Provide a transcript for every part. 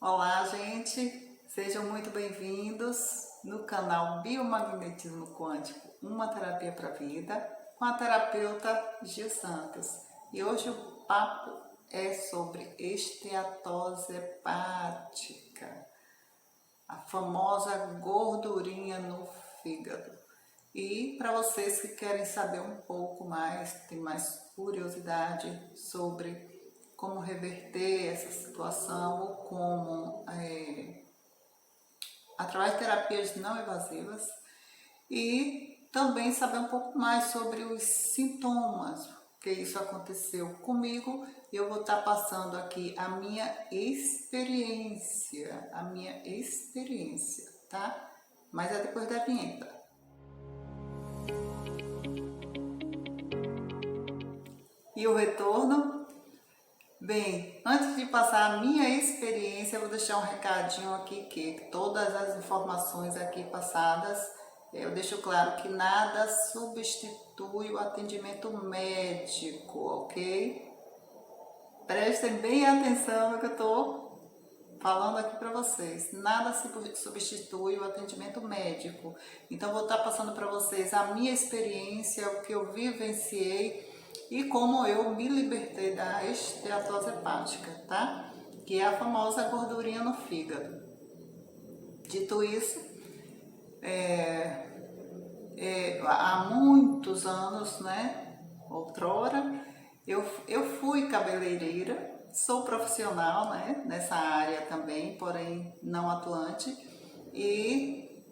Olá, gente! Sejam muito bem-vindos no canal Biomagnetismo Quântico, uma terapia para a vida, com a terapeuta Gil Santos. E hoje o papo é sobre esteatose hepática, a famosa gordurinha no fígado. E para vocês que querem saber um pouco mais, tem mais curiosidade sobre como reverter essa situação ou como, através de terapias não invasivas, e também saber um pouco mais sobre os sintomas, que isso aconteceu comigo. Eu vou estar passando aqui a minha experiência, tá? Mas é depois da vinheta. E o retorno? Bem, antes de passar a minha experiência, eu vou deixar um recadinho aqui que todas as informações aqui passadas, eu deixo claro que nada substitui o atendimento médico, ok? Prestem bem atenção no que eu estou falando aqui para vocês. Nada substitui o atendimento médico. Então, vou estar passando para vocês a minha experiência, o que eu vivenciei e como eu me libertei da esteatose hepática, tá? Que é a famosa gordurinha no fígado. Dito isso, há muitos anos, né? Outrora, eu fui cabeleireira, sou profissional, né? Nessa área também, porém não atuante, e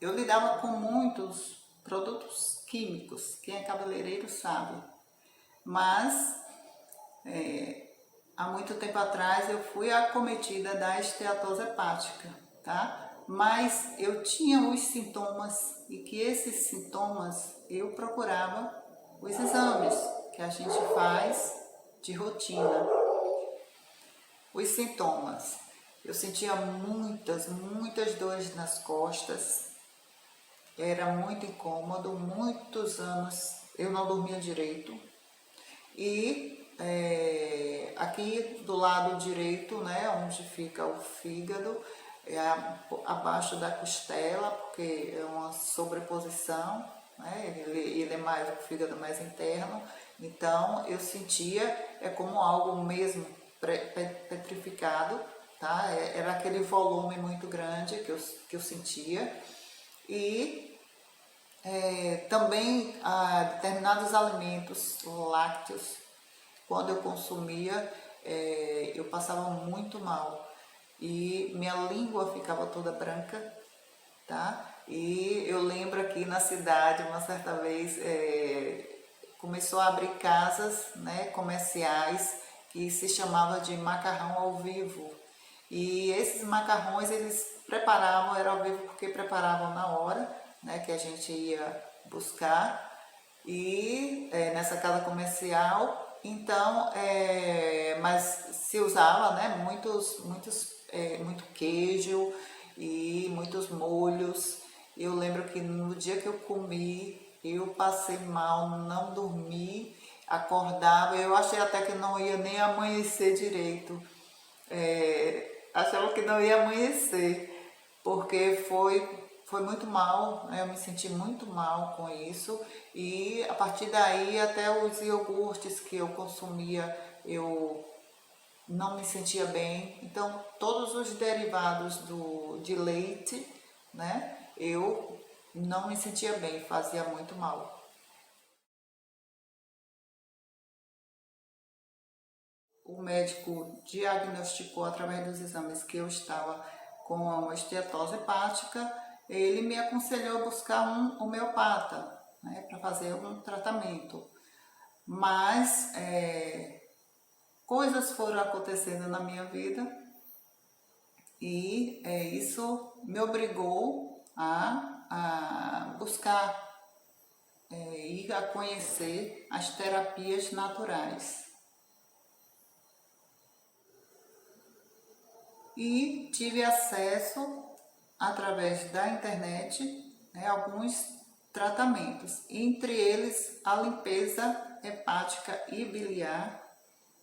eu lidava com muitos produtos químicos, quem é cabeleireiro sabe, mas há muito tempo atrás eu fui acometida da esteatose hepática, tá? Mas eu tinha os sintomas e que esses sintomas eu procurava os exames que a gente faz de rotina. Os sintomas, eu sentia muitas dores nas costas, era muito incômodo, muitos anos eu não dormia direito. E aqui do lado direito, né, onde fica o fígado, abaixo da costela, porque é uma sobreposição, né, ele é mais, o fígado mais interno, então eu sentia, como algo mesmo petrificado, tá? Era aquele volume muito grande que eu sentia. E também determinados alimentos lácteos, quando eu consumia, eu passava muito mal e minha língua ficava toda branca, tá? E eu lembro aqui na cidade, uma certa vez, começou a abrir casas, né, comerciais que se chamava de macarrão ao vivo. E esses macarrões eles preparavam, era ao vivo porque preparavam na hora, né, que a gente ia buscar, e nessa casa comercial, então, mas se usava, né, muito queijo e muitos molhos. Eu lembro que no dia que eu comi, eu passei mal, não dormi, acordava, eu achei até que não ia nem amanhecer direito. Achava que não ia amanhecer, porque foi muito mal, né? Eu me senti muito mal com isso, e a partir daí até os iogurtes que eu consumia, eu não me sentia bem. Então todos os derivados de leite, né, eu não me sentia bem, fazia muito mal. O médico diagnosticou através dos exames que eu estava com uma esteatose hepática. Ele me aconselhou a buscar um homeopata, né, para fazer um tratamento. Mas coisas foram acontecendo na minha vida e isso me obrigou a buscar e a conhecer as terapias naturais. E tive acesso através da internet, né, a alguns tratamentos, entre eles a limpeza hepática e biliar,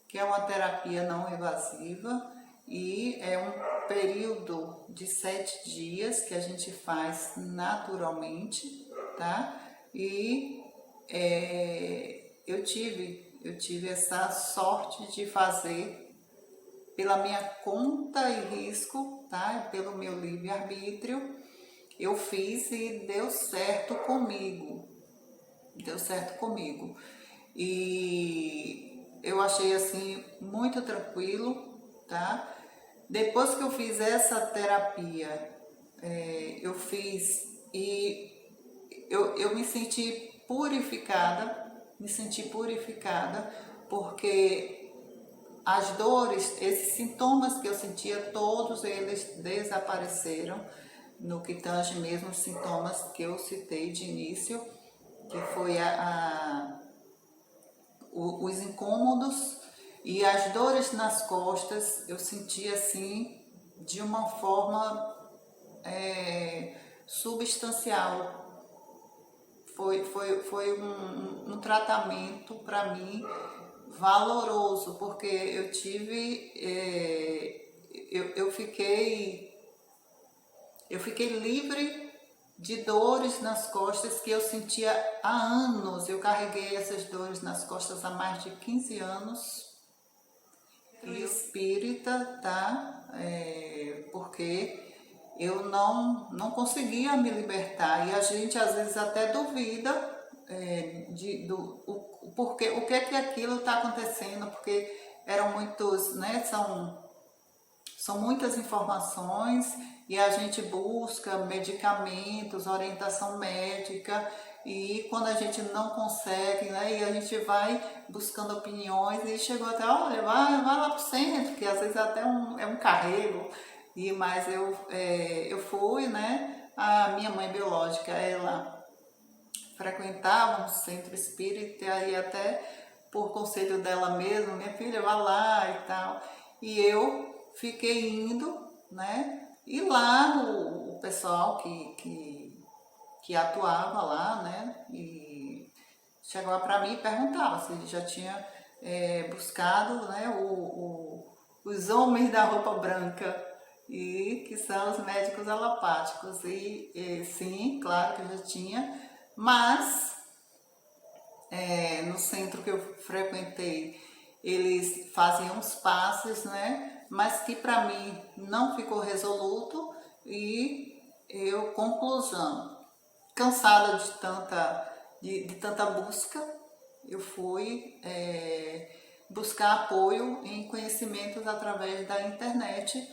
que é uma terapia não invasiva e é um período de 7 dias que a gente faz naturalmente, tá? E eu tive essa sorte de fazer pela minha conta e risco, tá? Pelo meu livre-arbítrio, eu fiz e deu certo comigo. Deu certo comigo. E eu achei assim muito tranquilo, tá? Depois que eu fiz essa terapia, eu fiz e eu me senti purificada, porque as dores, esses sintomas que eu sentia, todos eles desapareceram, no que tange mesmo os sintomas que eu citei de início, que foi os incômodos e as dores nas costas. Eu sentia assim de uma forma substancial. Foi um tratamento para mim valoroso, porque eu tive, eu fiquei livre de dores nas costas que eu sentia há anos. Eu carreguei essas dores nas costas há mais de 15 anos. E espírita, tá? Porque eu não conseguia me libertar. E a gente às vezes até duvida porque, o que é que aquilo está acontecendo, porque eram muitos, né? São muitas informações e a gente busca medicamentos, orientação médica, e quando a gente não consegue, né, e a gente vai buscando opiniões e chegou até, olha, vai lá pro centro, que às vezes até é um carrego, mas eu fui, né, a minha mãe biológica, ela frequentava um centro espírita e até por conselho dela mesma, minha filha, vá lá e tal. E eu fiquei indo, né? E lá o pessoal que atuava lá, né? E chegava para mim e perguntava se ele já tinha buscado, né? Os homens da roupa branca, e que são os médicos alopáticos. E sim, claro que eu já tinha, mas no centro que eu frequentei, eles faziam uns passes, né? Mas que para mim não ficou resoluto, e eu, conclusão, cansada de tanta busca, eu fui buscar apoio em conhecimentos através da internet,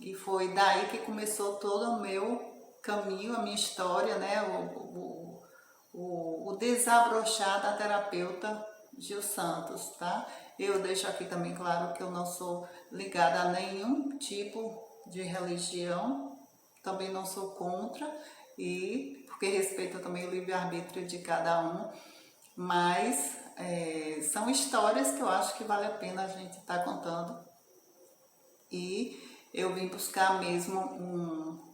e foi daí que começou todo o meu caminho, a minha história, né? O desabrochar da terapeuta Gil Santos, tá? Eu deixo aqui também claro que eu não sou ligada a nenhum tipo de religião, também não sou contra, e porque respeito também o livre-arbítrio de cada um, mas são histórias que eu acho que vale a pena a gente estar contando, e eu vim buscar mesmo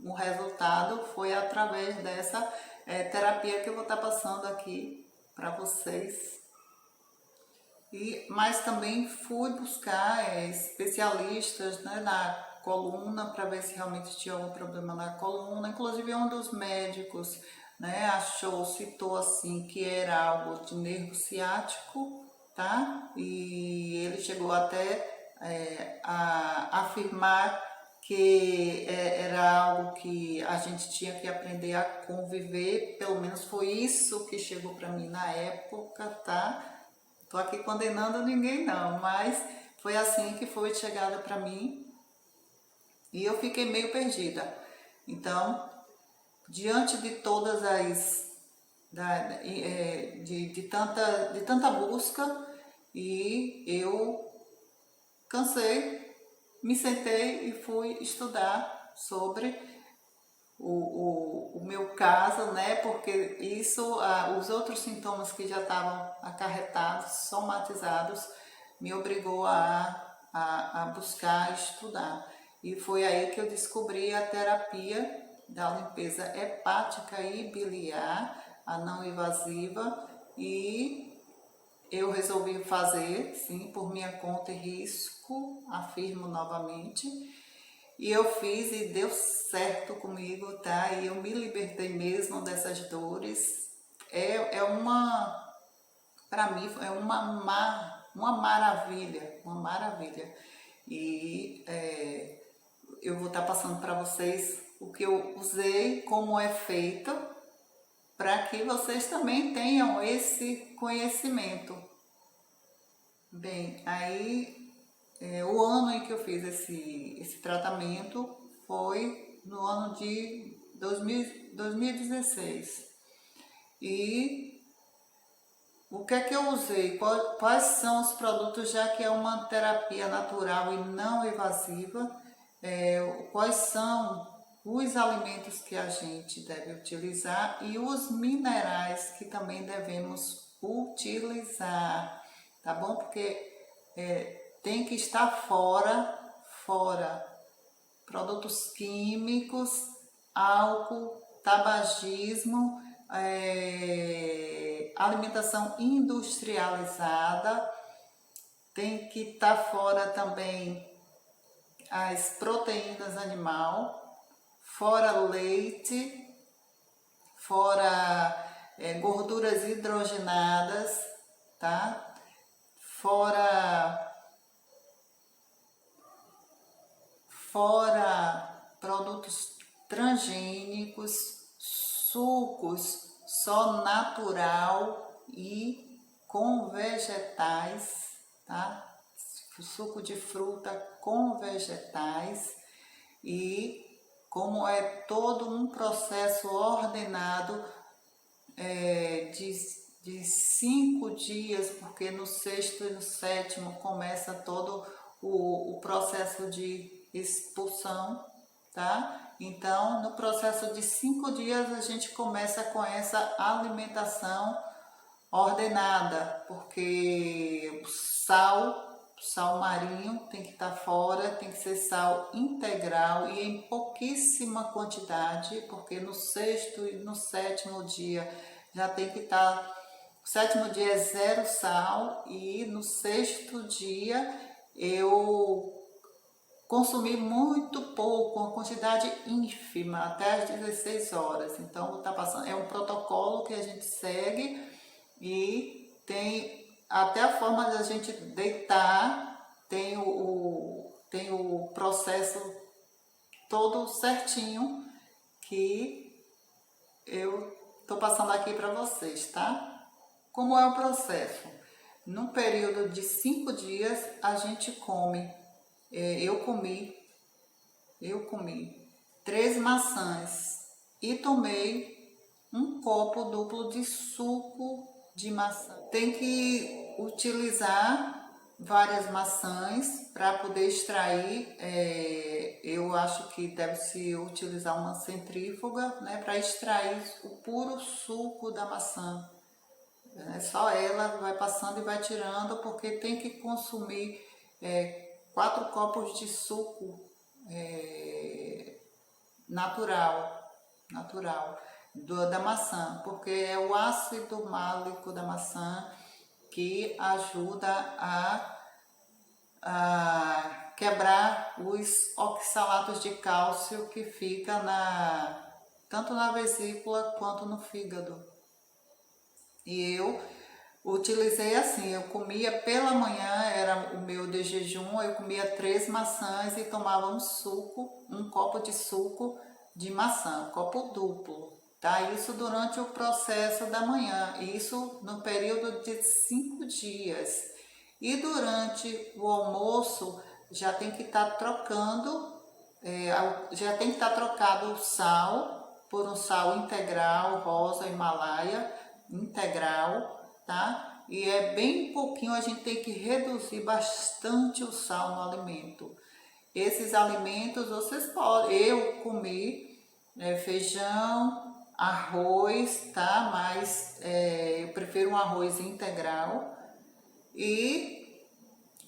um resultado, foi através dessa terapia que eu vou estar passando aqui para vocês. Mas também fui buscar especialistas, né, na coluna, para ver se realmente tinha algum problema na coluna. Inclusive um dos médicos, né, citou assim que era algo de nervo ciático, tá? E ele chegou até a afirmar que era algo que a gente tinha que aprender a conviver. Pelo menos foi isso que chegou para mim na época, tá? Tô aqui condenando ninguém não, mas foi assim que foi chegada para mim, e eu fiquei meio perdida. Então, diante de todas de tanta busca, e eu cansei, me sentei e fui estudar sobre o meu caso, né? Porque isso, os outros sintomas que já estavam acarretados, somatizados, me obrigou a buscar estudar. E foi aí que eu descobri a terapia da limpeza hepática e biliar, a não invasiva, e eu resolvi fazer, sim, por minha conta e risco, afirmo novamente. E eu fiz e deu certo comigo, tá? E eu me libertei mesmo dessas dores. Para mim, é uma maravilha, uma maravilha. E eu vou estar passando para vocês o que eu usei, como é feito, para que vocês também tenham esse conhecimento. Bem, aí o ano em que eu fiz esse tratamento foi no ano de 2016. E o que é que eu usei? Quais são os produtos, já que é uma terapia natural e não invasiva? Quais são os alimentos que a gente deve utilizar e os minerais que também devemos utilizar, tá bom? Porque tem que estar fora produtos químicos, álcool, tabagismo, alimentação industrializada, tem que estar fora também as proteínas animal, fora leite, fora gorduras hidrogenadas, tá? Fora produtos transgênicos, sucos só natural e com vegetais, tá? Suco de fruta com vegetais. E como é todo um processo ordenado de 5 dias, porque no sexto e no sétimo começa todo o processo de expulsão, tá? Então, no processo de 5 dias, a gente começa com essa alimentação ordenada, porque o sal marinho tem que estar fora, tem que ser sal integral e em pouquíssima quantidade, porque no sexto e no sétimo dia já tem que estar. O sétimo dia é 0 sal e no sexto dia eu consumi muito pouco, uma quantidade ínfima, até às 16 horas. Então, tá passando, é um protocolo que a gente segue e tem até a forma de a gente deitar, tem o processo todo certinho que eu estou passando aqui para vocês, tá? Como é o processo? Num período de 5 dias a gente come, eu comi 3 maçãs e tomei um copo duplo de suco de maçã. Tem que utilizar várias maçãs para poder extrair. Eu acho que deve-se utilizar uma centrífuga, né, para extrair o puro suco da maçã. Só ela vai passando e vai tirando, porque tem que consumir 4 copos de suco natural da maçã, porque é o ácido málico da maçã que ajuda a quebrar os oxalatos de cálcio que fica tanto na vesícula quanto no fígado. E eu utilizei assim, eu comia pela manhã, era o meu de jejum, eu comia 3 maçãs e tomava um copo de suco de maçã, copo duplo, tá? Isso durante o processo da manhã, isso no período de 5 dias. E durante o almoço já tem que estar trocando, já tem que estar trocado o sal por um sal integral, rosa Himalaia, integral, tá? E é bem pouquinho, a gente tem que reduzir bastante o sal no alimento. Esses alimentos vocês podem, eu comi feijão, arroz, tá? Mas eu prefiro um arroz integral.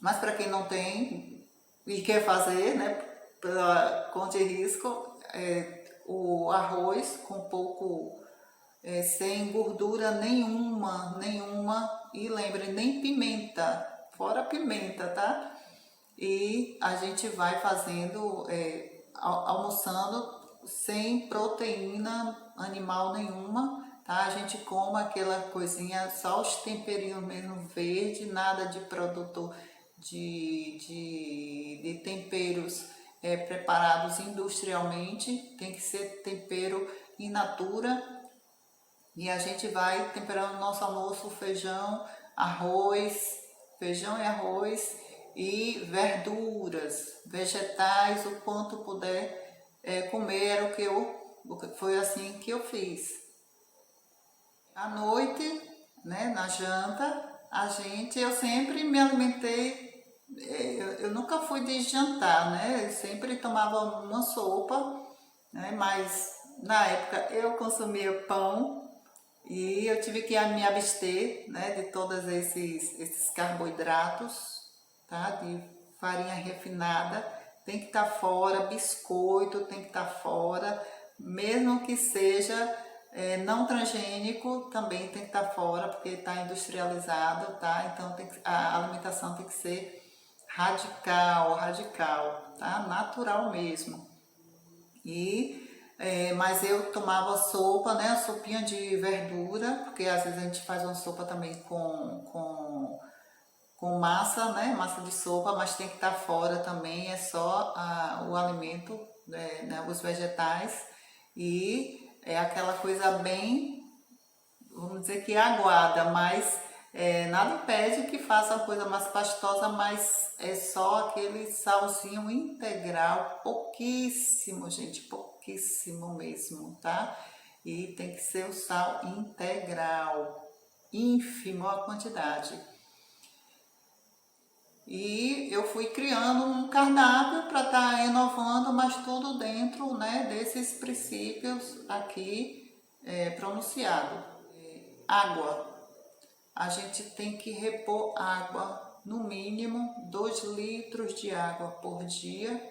Mas para quem não tem e quer fazer, né, pela conta de risco, o arroz com pouco sem gordura nenhuma, e lembre, nem pimenta, fora pimenta, tá? E a gente vai fazendo, almoçando sem proteína animal nenhuma, tá? A gente come aquela coisinha, só os temperinhos mesmo verde, nada de produto de temperos preparados industrialmente, tem que ser tempero in natura. E a gente vai temperando nosso almoço, feijão e arroz e verduras, vegetais, o quanto puder comer, era foi assim que eu fiz. À noite, né, na janta, eu sempre me alimentei, eu nunca fui de jantar, né, eu sempre tomava uma sopa, né, mas na época eu consumia pão, e eu tive que me abster, né, de todos esses carboidratos, tá? De farinha refinada, tem que estar fora, biscoito tem que estar fora, mesmo que seja não transgênico, também tem que estar fora, porque está industrializado, tá? Então a alimentação tem que ser radical, tá? Natural mesmo. Mas eu tomava sopa, né? Sopinha de verdura, porque às vezes a gente faz uma sopa também com massa, né? Massa de sopa, mas tem que estar fora também, é só o alimento, né? Os vegetais. E é aquela coisa bem, vamos dizer que aguada, mas nada impede que faça uma coisa mais pastosa, mas é só aquele salzinho integral, pouquíssimo, gente, pouquíssimo mesmo, tá? E tem que ser o sal integral, ínfimo a quantidade. E eu fui criando um cardápio para estar renovando, mas tudo dentro, né, desses princípios aqui pronunciados. Água. A gente tem que repor água, no mínimo 2 litros de água por dia.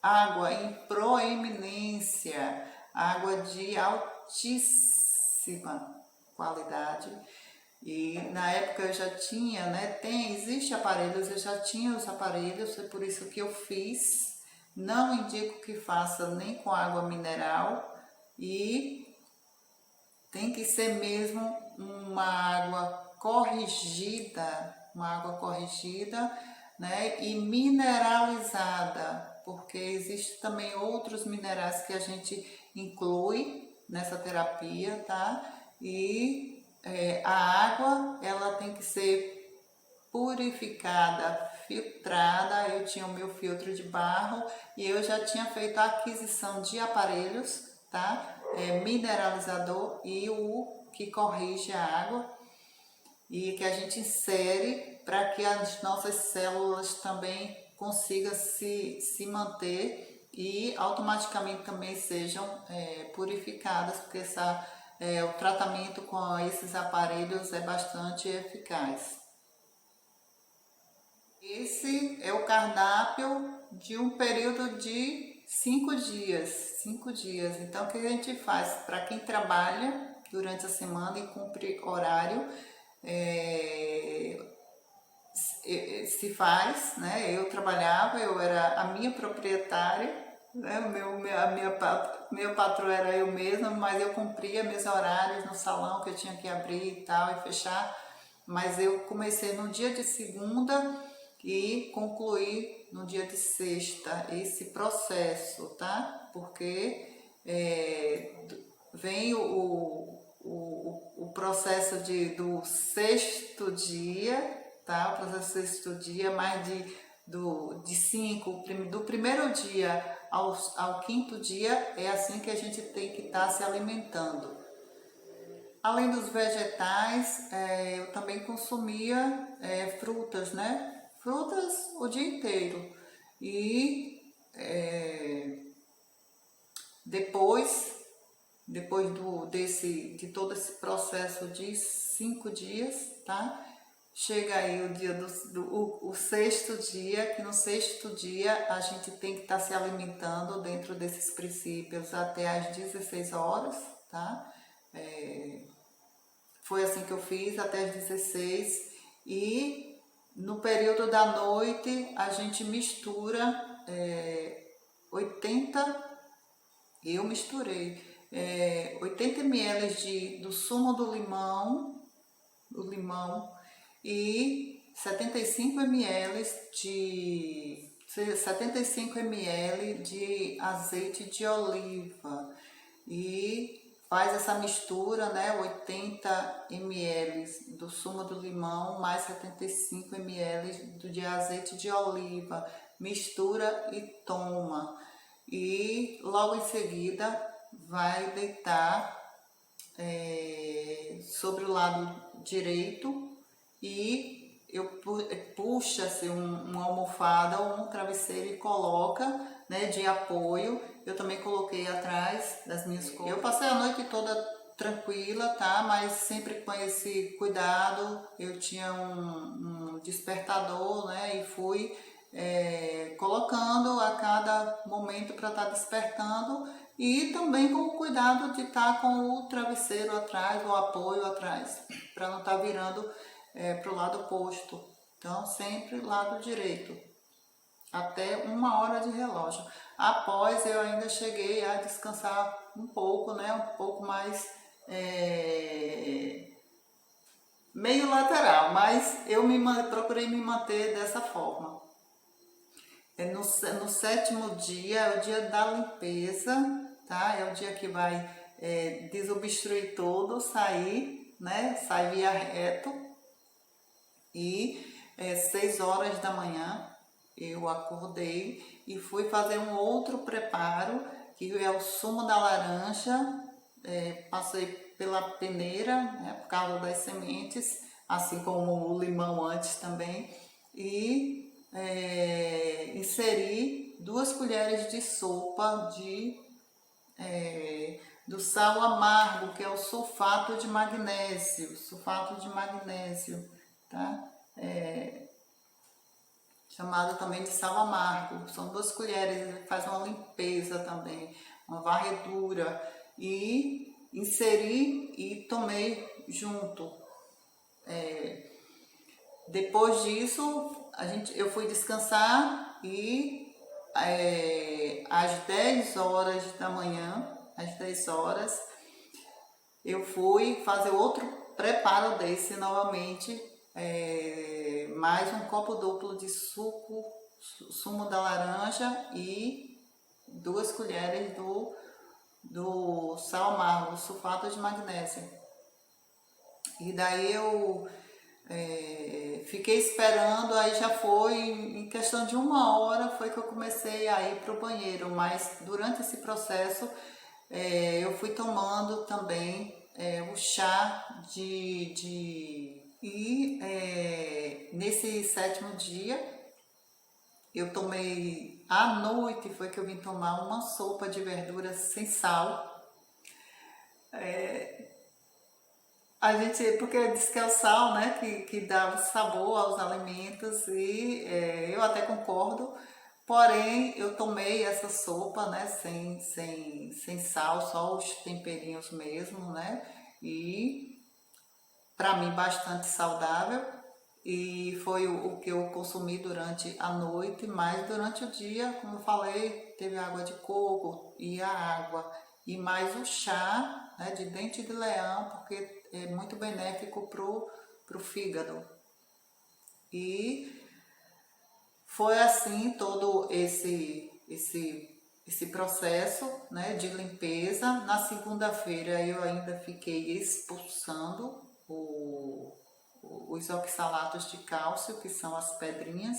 Água em proeminência, água de altíssima qualidade. E na época eu já tinha, né, existe aparelhos, eu já tinha os aparelhos, foi por isso que eu fiz. Não indico que faça nem com água mineral e tem que ser mesmo uma água corrigida, né, e mineralizada, porque existe também outros minerais que a gente inclui nessa terapia, tá? E a água, ela tem que ser purificada, filtrada. Eu tinha o meu filtro de barro e eu já tinha feito a aquisição de aparelhos, tá? Mineralizador e o que corrige a água e que a gente insere para que as nossas células também consigam se manter e automaticamente também sejam purificadas, porque o tratamento com esses aparelhos é bastante eficaz. Esse é o cardápio de um período de 5 dias. 5 dias. Então, o que a gente faz? Para quem trabalha durante a semana e cumpre horário, se faz, né? Eu trabalhava, eu era a minha proprietária, né? Meu patrão era eu mesma, mas eu cumpria meus horários no salão que eu tinha que abrir e tal e fechar. Mas eu comecei no dia de segunda e concluí no dia de sexta esse processo, tá? Porque vem o processo do sexto dia, tá? O processo do sexto dia, mais de 5, do primeiro dia ao quinto dia, é assim que a gente tem que estar se alimentando. Além dos vegetais, eu também consumia frutas, né? Frutas o dia inteiro. E depois de todo esse processo de 5 dias, tá? Chega aí o dia o sexto dia, que no sexto dia a gente tem que estar se alimentando dentro desses princípios até às 16 horas, tá? Foi assim que eu fiz até as 16. E no período da noite a gente mistura 80, eu misturei 80 ml do sumo do limão e 75 ml de azeite de oliva e faz essa mistura, né? 80 ml do sumo do limão mais 75 ml de azeite de oliva, mistura e toma. E logo em seguida vai deitar sobre o lado direito e puxa assim, uma almofada ou um travesseiro e coloca, né, de apoio. Eu também coloquei atrás das minhas coisas. Eu passei a noite toda tranquila, tá? Mas sempre com esse cuidado. Eu tinha um despertador, né? E fui colocando a cada momento para estar despertando e também com o cuidado de estar com o travesseiro atrás, o apoio atrás, para não estar virando para o lado oposto. Então, sempre lado direito, até 1 hora de relógio. Após, eu ainda cheguei a descansar um pouco, né? Um pouco mais meio lateral, mas eu procurei me manter dessa forma. No 7º dia é o dia da limpeza, tá? É o dia que vai desobstruir tudo, sair, né? Sai via reto. E 6 horas da manhã eu acordei e fui fazer um outro preparo, que é o sumo da laranja. Passei pela peneira, né, por causa das sementes, assim como o limão antes também, e inseri 2 colheres de sopa do sal amargo, que é o sulfato de magnésio, tá? Chamado também de sal amargo. São 2 colheres, ele faz uma limpeza também, uma varredura. E inseri e tomei junto. Depois disso, eu fui descansar e às 10 horas da manhã, às 10 horas, eu fui fazer outro preparo desse novamente, mais um copo duplo de sumo da laranja e 2 colheres do sal amargo, do sulfato de magnésio. E daí eu fiquei esperando, aí já foi, em questão de 1 hora foi que eu comecei a ir para o banheiro, mas durante esse processo eu fui tomando também o chá e nesse 7º dia eu tomei, à noite foi que eu vim tomar uma sopa de verduras sem sal. Porque diz que é o sal, né, que dá sabor aos alimentos e eu até concordo, porém eu tomei essa sopa, né, sem sal, só os temperinhos mesmo, né, e para mim bastante saudável e foi o que eu consumi durante a noite, mas durante o dia, como eu falei, teve água de coco e a água e mais o chá, né, de dente de leão, porque é muito benéfico pro fígado. E foi assim todo esse processo, né, de limpeza. Na segunda-feira eu ainda fiquei expulsando os oxalatos de cálcio, que são as pedrinhas,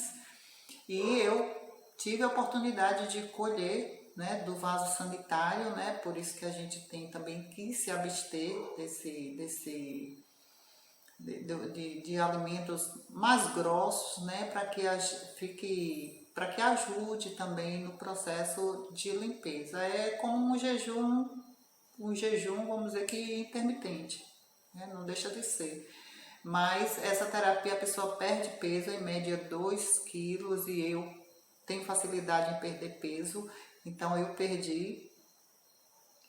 e eu tive a oportunidade de colher, né, do vaso sanitário, né, por isso que a gente tem também que se abster de alimentos mais grossos, né, para que ajude também no processo de limpeza. É como um jejum, vamos dizer que intermitente, né, não deixa de ser. Mas essa terapia a pessoa perde peso, em média 2 quilos, e eu tenho facilidade em perder peso, então eu perdi,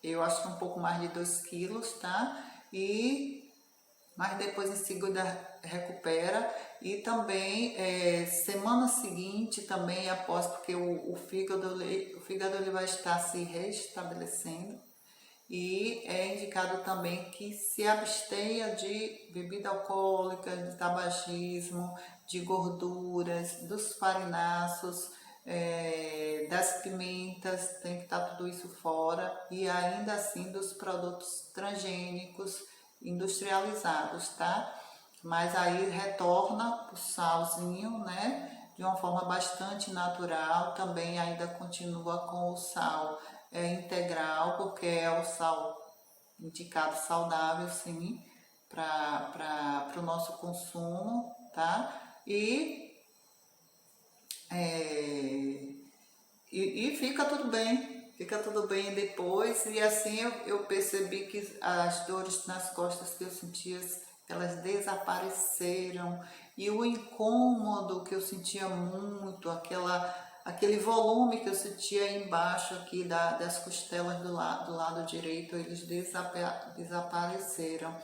eu acho que um pouco mais de 2 quilos, tá? E mas depois em seguida recupera. E também semana seguinte também após, porque o fígado ele vai estar se restabelecendo. E é indicado também que se abstenha de bebida alcoólica, de tabagismo, de gorduras, dos farináceos, das pimentas, tem que estar tudo isso fora, e ainda assim dos produtos transgênicos industrializados, tá? Mas aí retorna o salzinho, né? De uma forma bastante natural, também ainda continua com o sal integral, porque é o sal indicado saudável, sim, para o nosso consumo, tá? E fica tudo bem depois. E assim eu percebi que as dores nas costas que eu sentia, elas desapareceram. E o incômodo que eu sentia muito, aquele volume que eu sentia embaixo aqui das costelas do lado direito, eles desapareceram.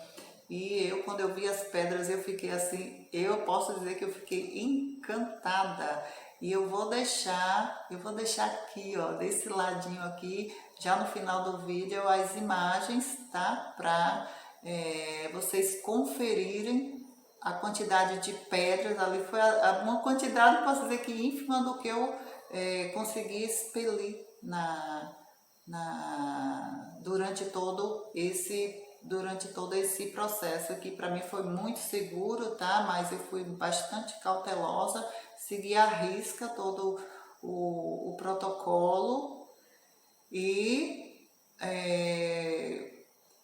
E quando eu vi as pedras, eu fiquei assim, eu posso dizer que eu fiquei encantada. E eu vou deixar aqui, ó, desse ladinho aqui, já no final do vídeo, as imagens, tá? Para vocês conferirem a quantidade de pedras. Ali foi uma quantidade, posso dizer que ínfima do que eu consegui expelir durante todo esse processo, que para mim foi muito seguro, tá? Mas eu fui bastante cautelosa, segui à risca todo o protocolo e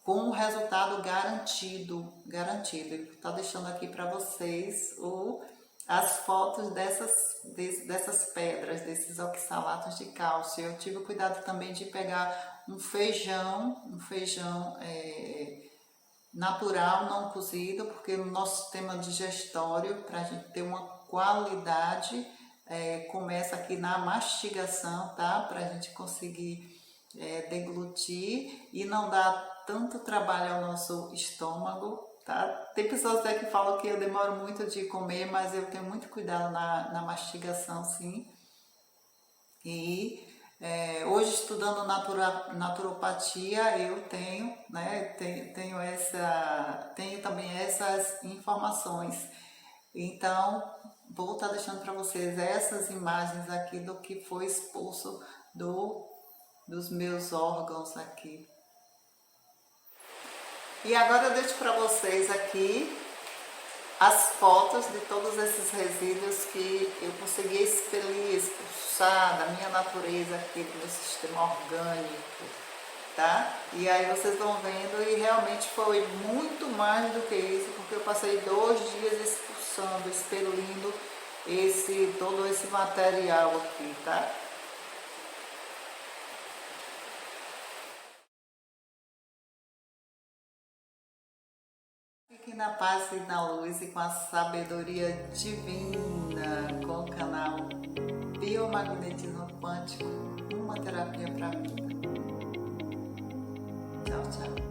com o resultado garantido. Tá deixando aqui para vocês as fotos dessas pedras, desses oxalatos de cálcio. Eu tive o cuidado também de pegar um feijão natural, não cozido, porque no nosso sistema digestório, para a gente ter uma qualidade, começa aqui na mastigação, tá? Para a gente conseguir deglutir e não dar tanto trabalho ao nosso estômago, tá? Tem pessoas até que falam que eu demoro muito de comer, mas eu tenho muito cuidado na mastigação, sim. E hoje, estudando naturopatia, eu tenho, né, tenho também essas informações. Então, vou estar deixando para vocês essas imagens aqui do que foi expulso dos meus órgãos aqui. E agora eu deixo para vocês aqui as fotos de todos esses resíduos que eu consegui expelir, expulsar da minha natureza aqui, do meu sistema orgânico, tá? E aí vocês vão vendo, e realmente foi muito mais do que isso, porque eu passei 2 dias expulsando, expelindo todo esse material aqui, tá? Fiquem na paz e na luz e com a sabedoria divina, com o canal Biomagnetismo Quântico, uma terapia para a vida. Tchau, tchau.